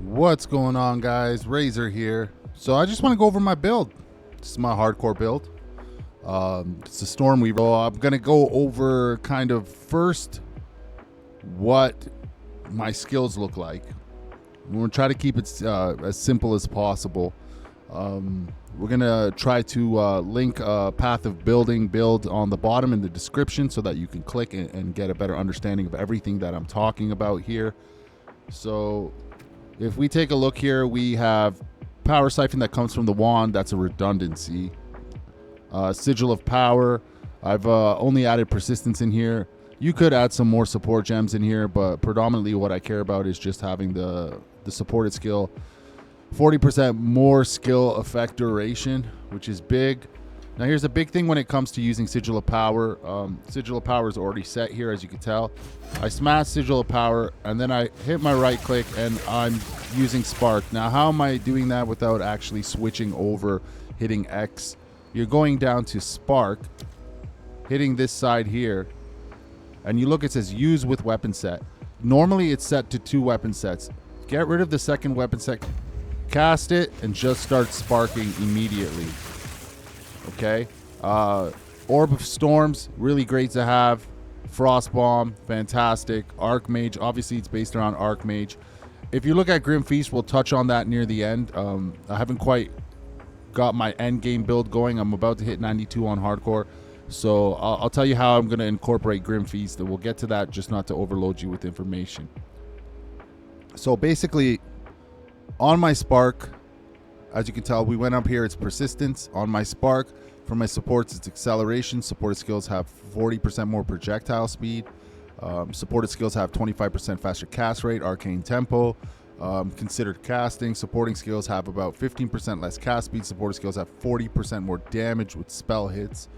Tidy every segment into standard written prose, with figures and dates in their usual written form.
What's going on, guys? Razor here. So I just want to go over my build. This is my hardcore build. It's a Stormweaver. So I'm gonna go over kind of first what my skills look like. We're gonna try to keep it as simple as possible. We're gonna try to link a path of build on the bottom in the description so that you can click and get a better understanding of everything that I'm talking about here. So if we take a look here, we have power siphon that comes from the wand. That's a redundancy. Sigil of power. I've only added persistence in here. You could add some more support gems in here, but predominantly what I care about is just having the supported skill. 40% more skill effect duration, which is big. Now here's a big thing when it comes to using Sigil of Power. Sigil of Power is already set here, as you can tell. I smash Sigil of Power, and then I hit my right click, and I'm using Spark. Now how am I doing that without actually switching over, hitting X? You're going down to Spark, hitting this side here, and you look, it says use with weapon set. Normally it's set to 2 weapon sets. Get rid of the second weapon set, cast it, and just start sparking immediately. Okay, Orb of Storms, really great to have. Frost Bomb, fantastic. Archmage, obviously it's based around Archmage. If you look at Grim Feast, we'll touch on that near the end. I haven't quite got my Endgame build going. I'm about to hit 92 on hardcore, so I'll tell you how I'm going to incorporate Grim Feast, and we'll get to that, just not to overload you with information. So basically, on my Spark, as you can tell, we went up here, it's persistence. On my Spark, for my supports, it's acceleration. Supported skills have 40% more projectile speed. Supported skills have 25% faster cast rate, arcane tempo. Considered casting. Supporting skills have about 15% less cast speed. Supported skills have 40% more damage with spell hits.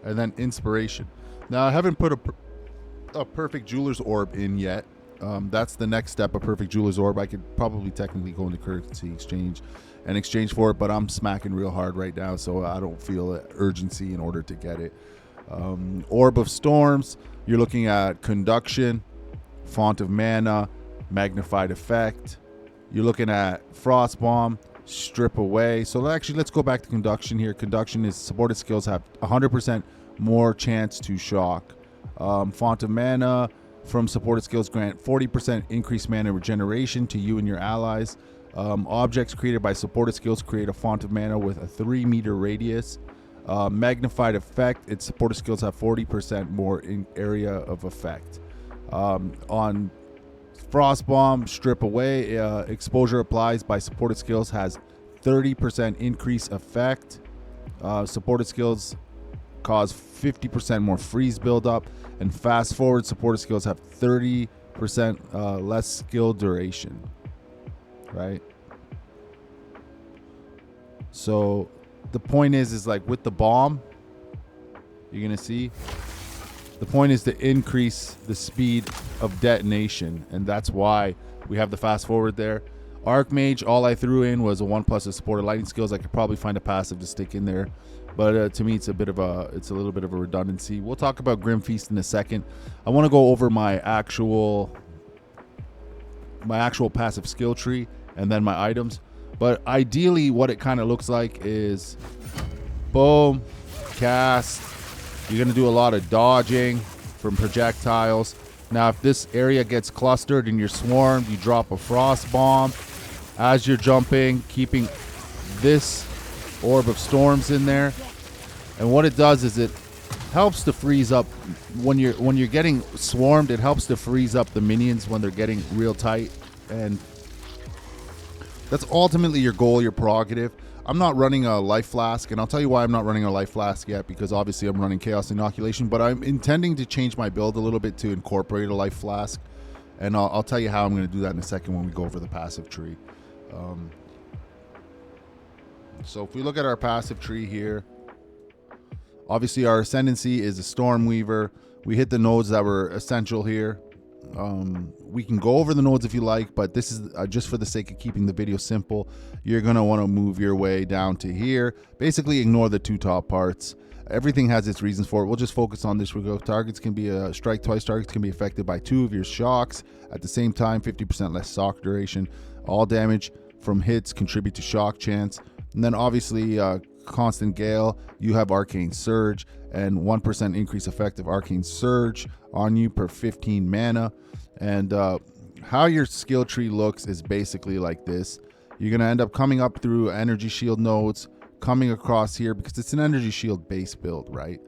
And then inspiration. Now, I haven't put a perfect jeweler's orb in yet. That's the next step, a perfect jeweler's orb. I could probably technically go into currency exchange and exchange for it, but I'm smacking real hard right now, so I don't feel urgency in order to get it. Orb of Storms, you're looking at conduction, font of mana, magnified effect. You're looking at Frost Bomb, strip away. So actually, let's go back to conduction here. Conduction is supported skills have 100% more chance to shock. Font of mana from supported skills grant 40% increased mana regeneration to you and your allies. Objects created by supported skills create a font of mana with a 3-meter radius. Magnified effect, its supported skills have 40% more in area of effect. On Frost Bomb, strip away, exposure applies by supported skills has 30% increase effect. Supported skills cause 50% more freeze buildup, and fast forward supported skills have 30% less skill duration. Right? So the point is like with the bomb, you're gonna see the point is to increase the speed of detonation, and that's why we have the fast forward there. Archmage, all I threw in was a 1+ of supported lighting skills. I could probably find a passive to stick in there, but to me it's a little bit of a redundancy. We'll talk about Grim Feast in a second. I want to go over my actual passive skill tree and then my items. But ideally what it kind of looks like is boom, cast. You're going to do a lot of dodging from projectiles. Now if this area gets clustered and you're swarmed, you drop a Frost Bomb as you're jumping, keeping this Orb of Storms in there. And what it does is it helps to freeze up when you're getting swarmed. It helps to freeze up the minions when they're getting real tight, and that's ultimately your goal, your prerogative. I'm not running a life flask, and I'll tell you why I'm not running a life flask yet, because obviously I'm running Chaos Inoculation, but I'm intending to change my build a little bit to incorporate a life flask, and I'll tell you how I'm going to do that in a second when we go over the passive tree. So if we look at our passive tree here, obviously our ascendancy is a Stormweaver. We hit the nodes that were essential here. We can go over the nodes if you like, but this is just for the sake of keeping the video simple. You're going to want to move your way down to here. Basically ignore the 2 top parts. Everything has its reasons for it. We'll just focus on this. We go. Targets can be strike twice. Targets can be affected by 2 of your shocks at the same time. 50% less shock duration. All damage from hits contribute to shock chance. And then obviously Constant Gale, you have Arcane Surge, and 1% increase effective Arcane Surge on you per 15 mana. And how your skill tree looks is basically like this. You're going to end up coming up through energy shield nodes, coming across here because it's an energy shield base build, right?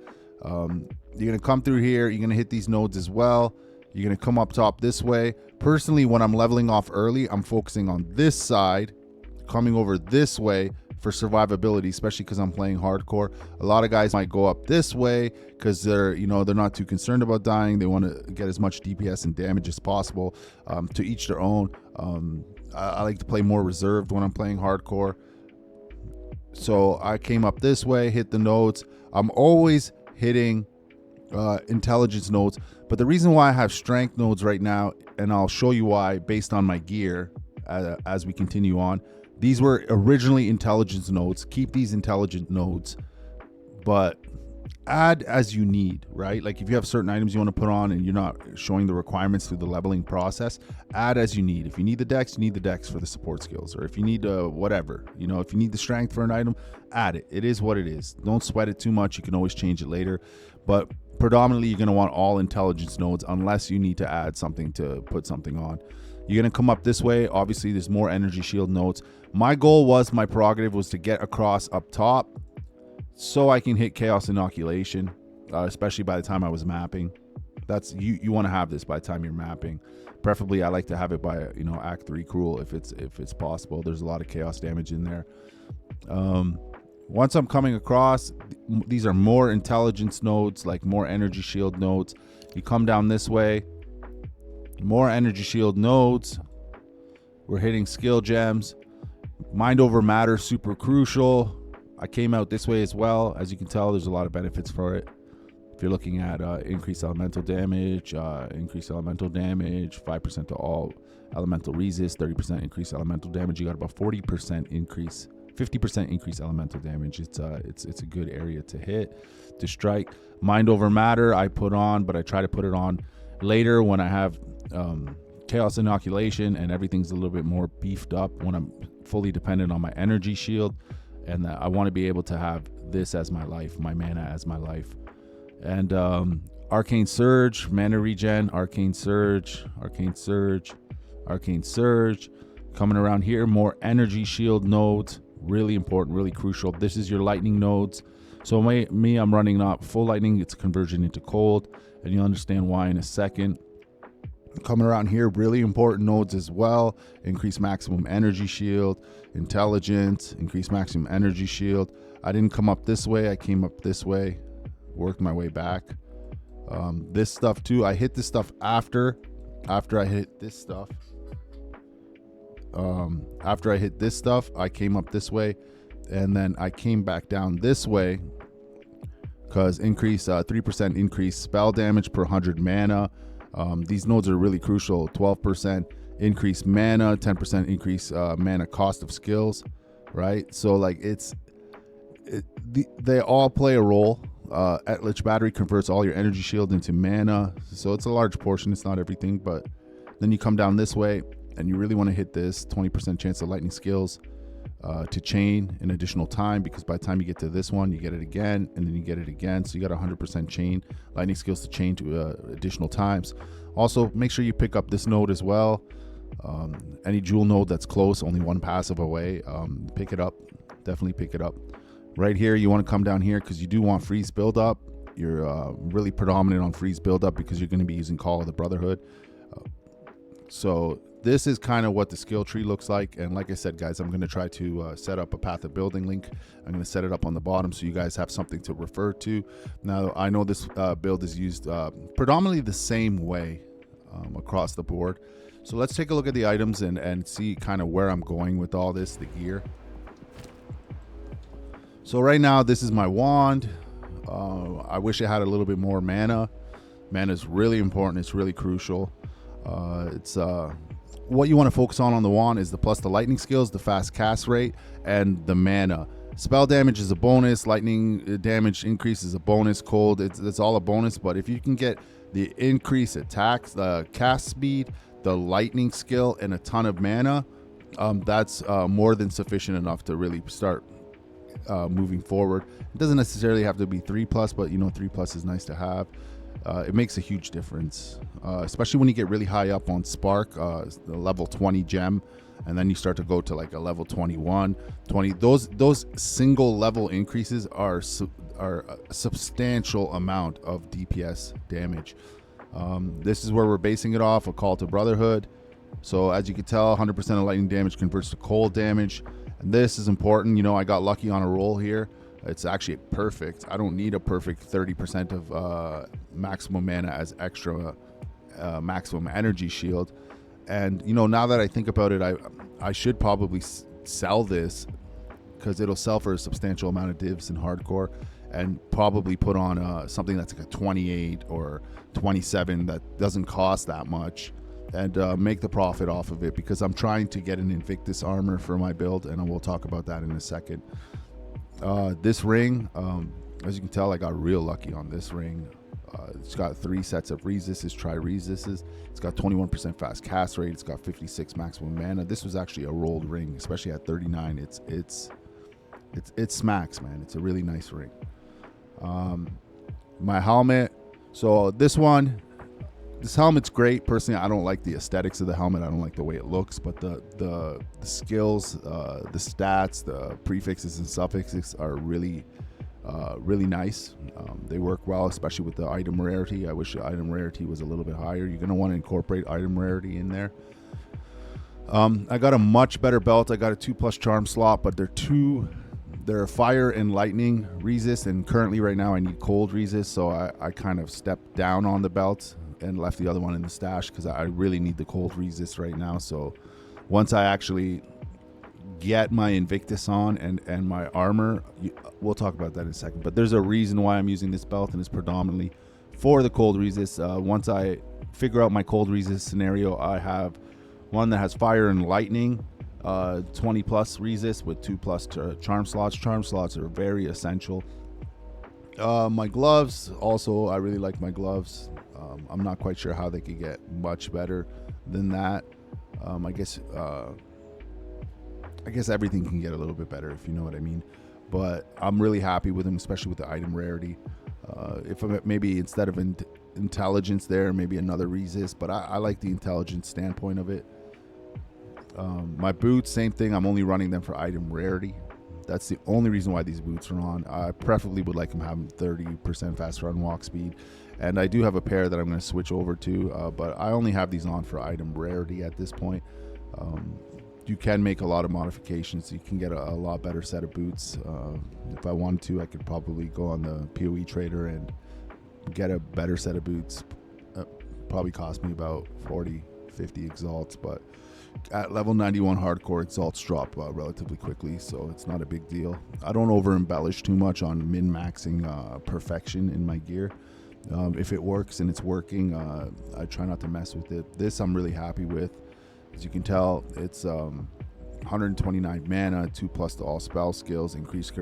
You're going to come through here. You're going to hit these nodes as well. You're going to come up top this way. Personally, when I'm leveling off early, I'm focusing on this side, coming over this way for survivability, especially because I'm playing hardcore. A lot of guys might go up this way because they're not too concerned about dying. They want to get as much DPS and damage as possible. To each their own. I like to play more reserved when I'm playing hardcore. So I came up this way, hit the nodes. I'm always hitting intelligence nodes, but the reason why I have strength nodes right now, and I'll show you why based on my gear as we continue on. These were originally intelligence nodes. Keep these intelligent nodes, but add as you need, right? Like if you have certain items you want to put on and you're not showing the requirements through the leveling process, add as you need. If you need the dex, you need the dex for the support skills, or if you need whatever, if you need the strength for an item, add it. It is what it is. Don't sweat it too much. You can always change it later, but predominantly you're going to want all intelligence nodes unless you need to add something to put something on. You're going to come up this way. Obviously there's more energy shield nodes. My prerogative was to get across up top so I can hit Chaos Inoculation, especially by the time I was mapping. That's you want to have this by the time you're mapping. Preferably I like to have it by Act 3 Cruel if it's possible. There's a lot of chaos damage in there. Once I'm coming across, these are more intelligence nodes, like more energy shield nodes. You come down this way, more energy shield nodes. We're hitting skill gems. Mind over matter, super crucial. I came out this way as well. As you can tell, there's a lot of benefits for it. If you're looking at increased elemental damage, 5% to all elemental resist, 30% increased elemental damage. You got about 40% increase, 50% increased elemental damage. It's a good area to hit, to strike. Mind over matter I put on, but I try to put it on later when I have Chaos Inoculation and everything's a little bit more beefed up, when I'm fully dependent on my energy shield, and I want to be able to have this as my life, my mana as my life. And Arcane Surge, mana regen, Arcane Surge, Arcane Surge, Arcane Surge. Coming around here, more energy shield nodes, really important, really crucial. This is your lightning nodes. So I'm running not full lightning, it's a conversion into cold, and you'll understand why in a second. Coming around here, really important nodes as well. Increase maximum energy shield, intelligence, increase maximum energy shield. I didn't come up this way, I came up this way, worked my way back. This stuff too, I hit this stuff after I hit this stuff. After I hit this stuff, I came up this way, and then I came back down this way because 3% increase spell damage per 100 mana. These nodes are really crucial. 12% increase mana, 10% increase mana cost of skills, right? So like they all play a role. Lich Battery converts all your energy shield into mana, so it's a large portion. It's not everything, but then you come down this way and you really want to hit this 20% chance of lightning skills to chain an additional time, because by the time you get to this one, you get it again, and then you get it again. So you got 100% chain lightning skills to chain to additional times. Also, make sure you pick up this node as well. Any jewel node that's close, only one passive away, pick it up. Definitely pick it up. Right here, you want to come down here because you do want freeze buildup. You're really predominant on freeze buildup because you're going to be using Call of the Brotherhood. So this is kind of what the skill tree looks like. And like I said, guys, I'm going to try to set up a path of building link. I'm going to set it up on the bottom so you guys have something to refer to. Now, I know this build is used predominantly the same way across the board. So let's take a look at the items and see kind of where I'm going with all this, the gear. So right now, this is my wand. I wish it had a little bit more mana. Mana is really important. It's really crucial. What you want to focus on the wand is the lightning skills, the fast cast rate, and the mana. Spell damage is a bonus. Lightning damage increase is a bonus. Cold, it's all a bonus. But if you can get the increase attacks, the cast speed, the lightning skill, and a ton of mana, That's more than sufficient enough to really start moving forward. It doesn't necessarily have to be 3+, but 3+ is nice to have. It makes a huge difference, especially when you get really high up on Spark, the level 20 gem, and then you start to go to like a level 21, 20. Those single level increases are a substantial amount of DPS damage. This is where we're basing it off, a call to brotherhood. So as you can tell, 100% of lightning damage converts to cold damage. And this is important. I got lucky on a roll here. It's actually perfect. I don't need a perfect 30% of maximum mana as extra maximum energy shield. And, now that I think about it, I should probably sell this because it'll sell for a substantial amount of divs in hardcore, and probably put on something that's like a 28 or 27 that doesn't cost that much, and make the profit off of it, because I'm trying to get an Invictus armor for my build, and we'll talk about that in a second. This ring, as you can tell, I got real lucky on this ring. It's got 3 sets of resists, tri-resists. It's got 21% fast cast rate. It's got 56 maximum mana. This was actually a rolled ring, especially at 39. It smacks, man. It's a really nice ring. My helmet. So this helmet's great. Personally, I don't like the aesthetics of the helmet. I don't like the way it looks, but the skills, the stats, the prefixes and suffixes are really nice. They work well, especially with the item rarity. I wish the item rarity was a little bit higher. You're going to want to incorporate item rarity in there. I got a much better belt. I got a 2+ charm slot, but they're fire and lightning resist, and currently right now I need cold resist, so I kind of stepped down on the belt and left the other one in the stash because I really need the cold resist right now. So once I actually get my Invictus on and my armor, we'll talk about that in a second, but there's a reason why I'm using this belt, and it's predominantly for the cold resist. Once I figure out my cold resist scenario, I have one that has fire and lightning, 20+ resist with 2+ charm slots. Charm slots are very essential. My gloves also, I really like my gloves. I'm not quite sure how they could get much better than that. I guess everything can get a little bit better, if you know what I mean. But I'm really happy with them, especially with the item rarity. If maybe instead of intelligence there, maybe another resist, but I like the intelligence standpoint of it. My boots, same thing. I'm only running them for item rarity. That's the only reason why these boots are on. I preferably would like them having 30% fast run walk speed. And I do have a pair that I'm going to switch over to, but I only have these on for item rarity at this point. You can make a lot of modifications. You can get a lot better set of boots. If I wanted to, I could probably go on the PoE trader and get a better set of boots. Probably cost me about 40, 50 exalts, but at level 91 hardcore, exalts drop relatively quickly, so it's not a big deal. I don't over embellish too much on min-maxing perfection in my gear. If it works and it's working, I try not to mess with it. This I'm really happy with. As you can tell, it's 129 mana, 2+ to all spell skills, increased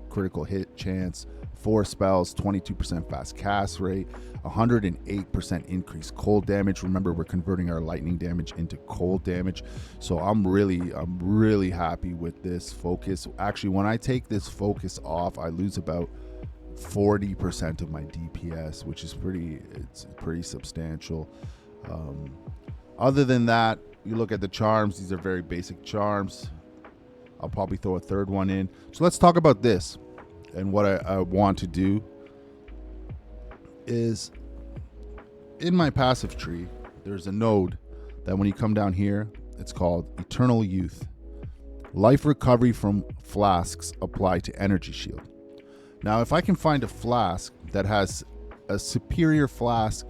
critical hit chance, 4 spells, 22% fast cast rate, 108% increased cold damage. Remember, we're converting our lightning damage into cold damage. So I'm really happy with this focus. Actually, when I take this focus off, I lose about 40% of my DPS, which is pretty substantial. Other than that, you look at the charms, these are very basic charms. I'll probably throw a third one in. So let's talk about this. And what I want to do is, in my passive tree, there's a node that when you come down here, it's called Eternal Youth. Life recovery from flasks apply to energy shield. Now, if I can find a flask that has a superior flask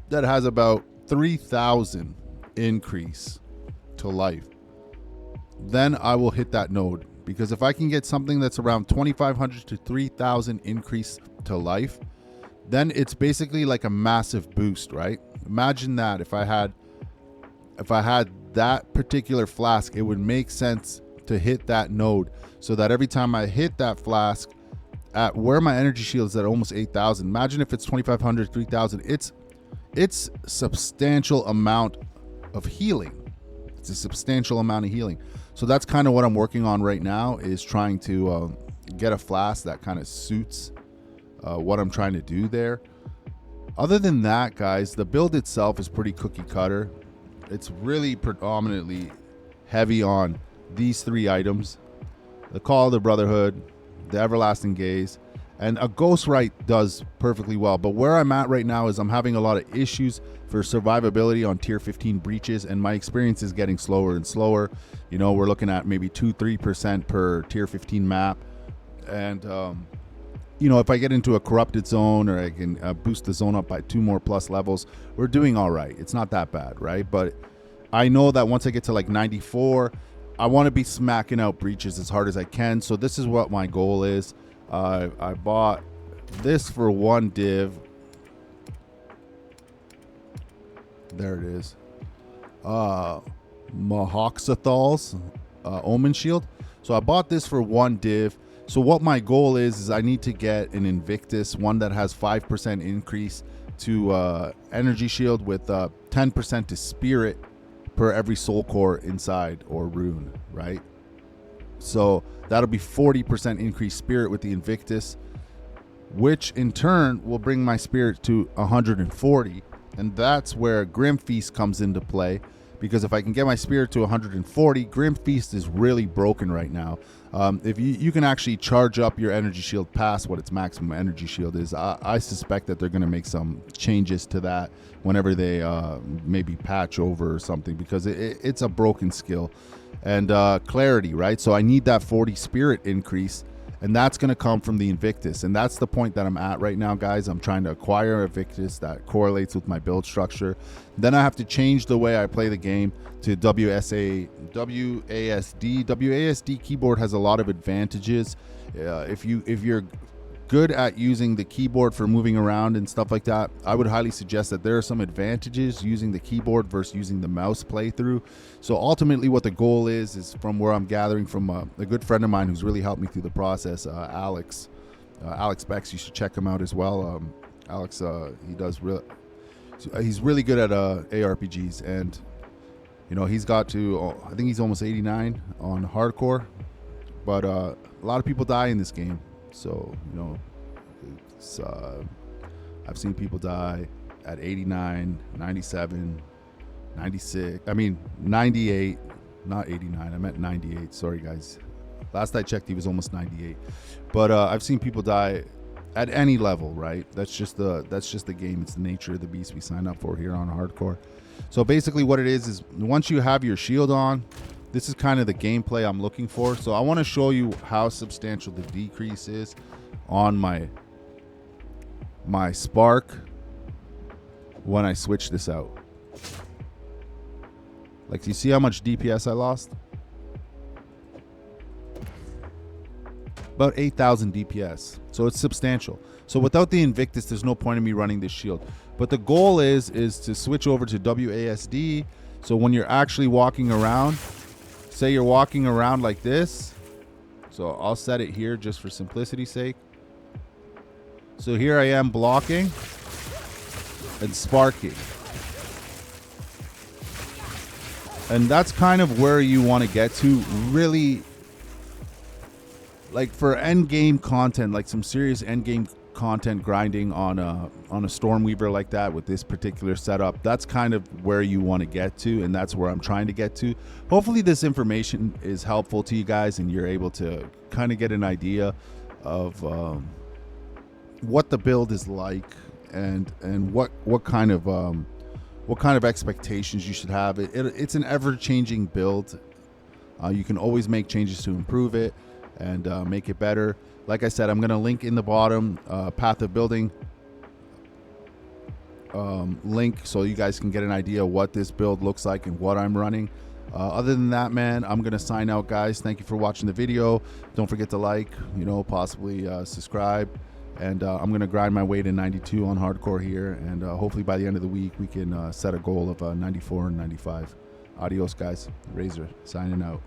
that has about 3,000 increase to life, then I will hit that node. Because if I can get something that's around 2,500 to 3,000 increase to life, then it's basically like a massive boost, right? Imagine that if I had that particular flask, it would make sense to hit that node, so that every time I hit that flask at where my energy shield is at almost 8,000. Imagine if it's 2,500, 3,000. It's substantial amount of healing. It's a substantial amount of healing. So that's kind of what I'm working on right now, is trying to get a flask that kind of suits what I'm trying to do there. Other than that, guys, the build itself is pretty cookie cutter. It's really predominantly heavy on these 3 items: the Call of the Brotherhood, the Everlasting Gaze, and a Ghostwrite does perfectly well. But where I'm at right now is I'm having a lot of issues for survivability on tier 15 breaches, and my experience is getting slower and slower. You know, we're looking at maybe 2-3% per tier 15 map. And you know, if I get into a corrupted zone, or I can boost the zone up by 2 more plus levels, we're doing all right. It's not that bad, right? But I know that once I get to like 94, I want to be smacking out breaches as hard as I can. So this is what my goal is. I bought this for 1 div. There it is. Mahoxathal's Omen Shield. So I bought this for 1 div. So what my goal is I need to get an Invictus, one that has 5% increase to energy shield with 10% to spirit per every soul core inside or rune, right? So that'll be 40% increased spirit with the Invictus, which in turn will bring my spirit to 140. And that's where Grim Feast comes into play, because if I can get my spirit to 140, Grim Feast is really broken right now. If you can actually charge up your energy shield past what its maximum energy shield is. I suspect that they're going to make some changes to that whenever they maybe patch over or something, because it's a broken skill. And clarity, right? So I need that 40 spirit increase, and that's going to come from the Invictus. And that's the point that I'm at right now, guys. I'm trying to acquire a Invictus that correlates with my build structure. Then I have to change the way I play the game to WASD. WASD keyboard has a lot of advantages. If you're good at using the keyboard for moving around and stuff like that, I would highly suggest that there are some advantages using the keyboard versus using the mouse playthrough. So ultimately what the goal is from where I'm gathering from a good friend of mine who's really helped me through the process, Alex Bex. You should check him out as well. Alex, he's really good at ARPGs, and you know, he's got to, I think he's almost 89 on hardcore, but a lot of people die in this game. So, you know, it's, I've seen people die at 89, 97, 96. I mean, 98, not 89. I meant 98. Sorry, guys. Last I checked, he was almost 98. But I've seen people die at any level, right? That's just the game. It's the nature of the beast we sign up for here on hardcore. So basically what it is once you have your shield on, this is kind of the gameplay I'm looking for. So I want to show you how substantial the decrease is on my spark when I switch this out. Like, do you see how much DPS I lost? About 8,000 DPS. So it's substantial. So without the Invictus, there's no point in me running this shield. But the goal is to switch over to WASD. So when you're actually walking around, say you're walking around like this. So I'll set it here just for simplicity's sake. So here I am blocking and sparking. And that's kind of where you want to get to, really, like for end game content, like some serious end game content grinding on a Stormweaver like that with this particular setup. That's kind of where you want to get to, and that's where I'm trying to get to. Hopefully this information is helpful to you guys and you're able to kind of get an idea of what the build is like and what kind of expectations you should have. It's an ever-changing build. You can always make changes to improve it and make it better. Like I said, I'm going to link in the bottom path of building link so you guys can get an idea of what this build looks like and what I'm running. Other than that, man, I'm going to sign out, guys. Thank you for watching the video. Don't forget to like, possibly subscribe. And I'm going to grind my way to 92 on hardcore here. And hopefully by the end of the week, we can set a goal of 94 and 95. Adios, guys. Razor signing out.